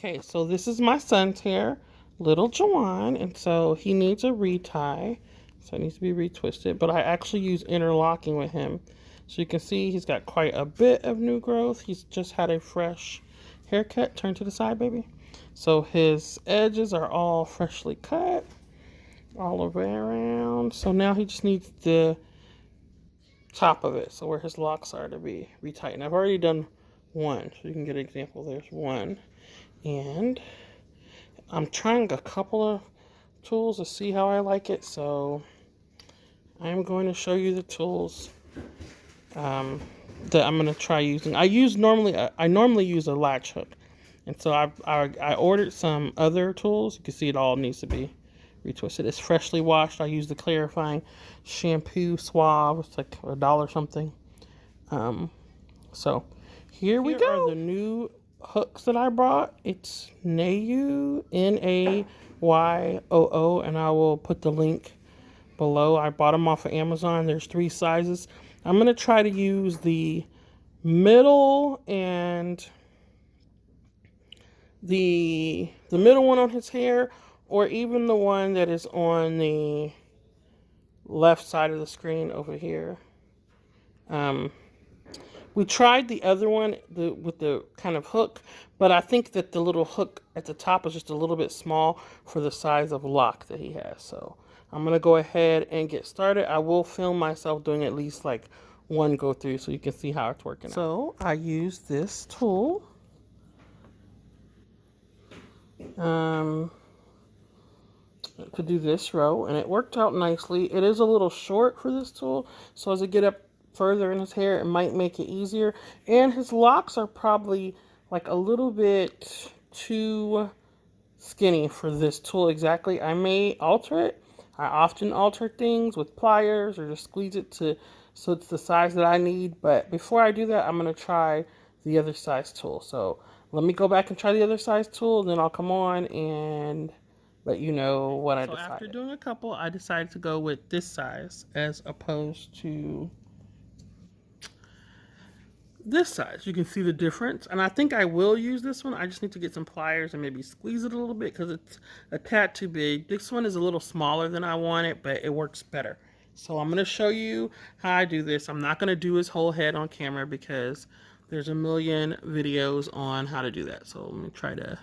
Okay, so this is my son's hair, little Juwan, and so he needs a retie. So it needs to be retwisted, but I actually use interlocking with him. So you can see he's got quite a bit of new growth. He's just had a fresh haircut. Turn to the side, baby. So his edges are all freshly cut all the way around. So now he just needs the top of it, so where his locks are, to be retightened. I've already done one, so you can get an example. There's one. And I'm trying a couple of tools to see how I like it, so I'm going to show you the tools that I'm going to try using. I normally use a latch hook, and so I ordered some other tools. You can see it all needs to be retwisted. It's freshly washed. I use the clarifying shampoo swab. It's like $1 something. So here we go. Are the new hooks that I brought. It's Nayu, Nayyoo, and I will put the link below. I bought them off of Amazon. There's 3 sizes. I'm going to try to use the middle and the middle one on his hair, or even the one that is on the left side of the screen over here. We tried the other one with the kind of hook, but I think that the little hook at the top is just a little bit small for the size of lock that he has. So I'm going to go ahead and get started. I will film myself doing at least like one go through so you can see how it's working out. So I use this tool. To do this row, and it worked out nicely. It is a little short for this tool, so as I get up further in his hair, it might make it easier. And his locks are probably like a little bit too skinny for this tool exactly. I may alter it. I often alter things with pliers or just squeeze it so it's the size that I need. But before I do that, I'm going to try the other size tool. So let me go back and try the other size tool, and then I'll come on and let you know what I decided. So after doing a couple, I decided to go with this size as opposed to this size. You can see the difference, and I think I will use this one. I just need to get some pliers and maybe squeeze it a little bit because it's a tad too big. This one is a little smaller than I want it, but it works better. So I'm going to show you how I do this. I'm not going to do his whole head on camera because there's a million videos on how to do that. So let me try to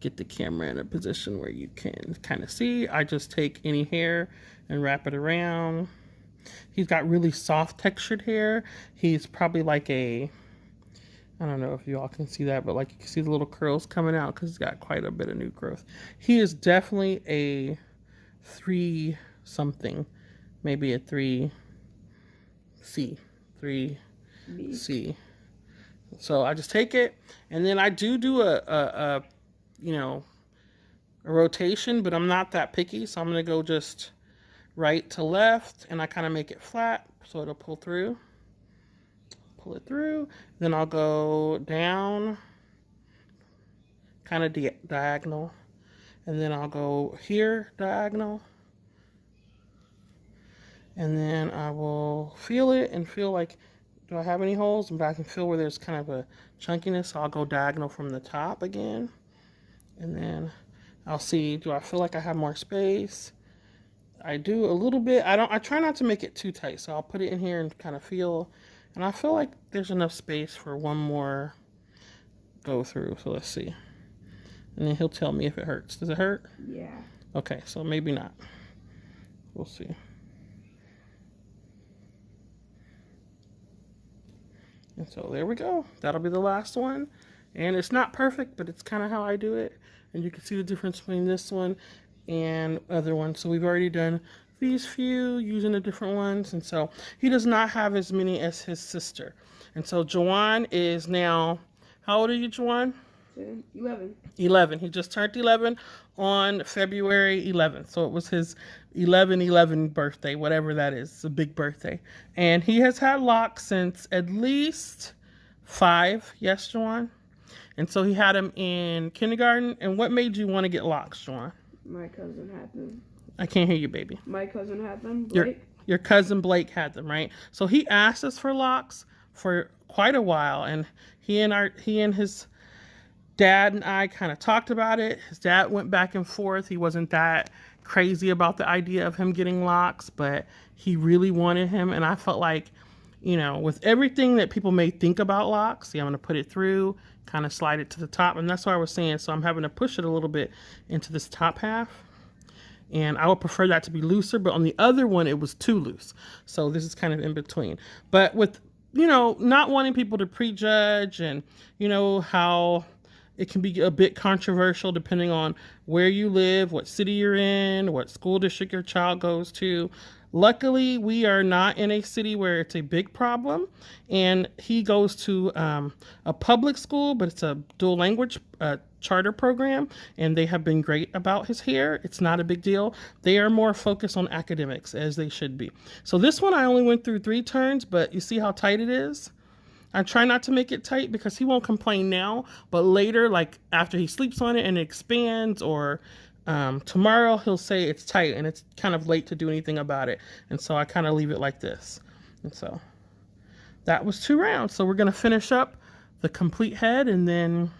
get the camera in a position where you can kind of see. I just take any hair and wrap it around. He's got really soft textured hair. He's probably like I don't know if you all can see that, but like you can see the little curls coming out because he's got quite a bit of new growth. He is definitely a 3 something, maybe a 3C. So I just take it, and then I do a rotation, but I'm not that picky, so I'm going to go just right to left, and I kind of make it flat so it'll pull it through. Then I'll go down, kind of diagonal, and then I'll go here diagonal, and then I will feel it and feel like, do I have any holes? But I can feel where there's kind of a chunkiness, so I'll go diagonal from the top again. And then I'll see, do I feel like I have more space? I do a little bit. I try not to make it too tight, so I'll put it in here and kind of feel. And I feel like there's enough space for one more go through. So let's see. And then he'll tell me if it hurts. Does it hurt? Yeah. Okay, so maybe not. We'll see. And so there we go. That'll be the last one. And it's not perfect, but it's kind of how I do it. And you can see the difference between this one and other ones. So we've already done these few using the different ones. And so he does not have as many as his sister. And so Juwan is now, how old are you, Juwan? 11. 11. He just turned 11 on February 11th. So it was his 11/11 birthday, whatever that is. It's a big birthday. And he has had locks since at least 5. Yes, Juwan? And so he had them in kindergarten. And what made you want to get locks, Juwan? My cousin had them. I can't hear you, baby. My cousin had them, Blake. Your cousin Blake had them, right? So he asked us for locks for quite a while. And he and his Dad and I kind of talked about it. His dad went back and forth. He wasn't that crazy about the idea of him getting locks, but he really wanted him. And I felt like, with everything that people may think about locks, I'm going to put it through, kind of slide it to the top. And that's what I was saying. So I'm having to push it a little bit into this top half. And I would prefer that to be looser, but on the other one, it was too loose. So this is kind of in between. But with, not wanting people to prejudge and, how it can be a bit controversial depending on where you live, what city you're in, what school district your child goes to. Luckily, we are not in a city where it's a big problem, and he goes to a public school, but it's a dual language charter program, and they have been great about his hair. It's not a big deal. They are more focused on academics, as they should be. So this one I only went through 3 turns, but you see how tight it is? I try not to make it tight because he won't complain now, but later, like after he sleeps on it and it expands, or tomorrow he'll say it's tight and it's kind of late to do anything about it. And so I kind of leave it like this. And so that was 2 rounds. So we're going to finish up the complete head, and then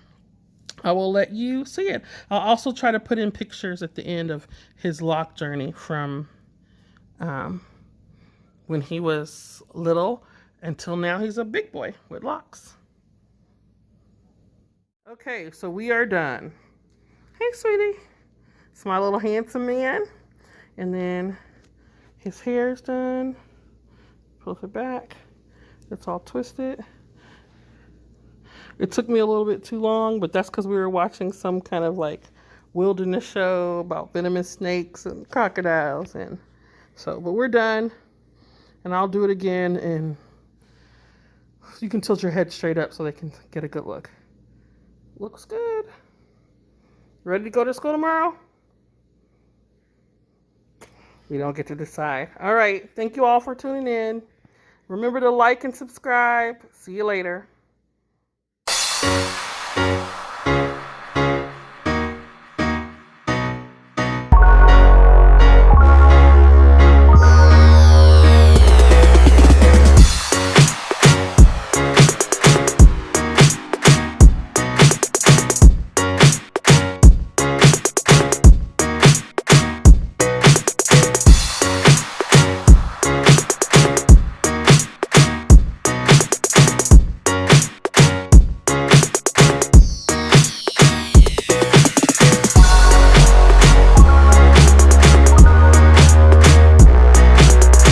I will let you see it. I'll also try to put in pictures at the end of his lock journey from when he was little until now he's a big boy with locks. Okay, so we are done. Hey, sweetie. It's my little handsome man. And then his hair is done. Pull it back. It's all twisted. It took me a little bit too long, but that's because we were watching some kind of like wilderness show about venomous snakes and crocodiles. And so, but we're done. And I'll do it again, and you can tilt your head straight up so they can get a good look. Looks good. Ready to go to school tomorrow? We don't get to decide. All right. Thank you all for tuning in. Remember to like and subscribe. See you later.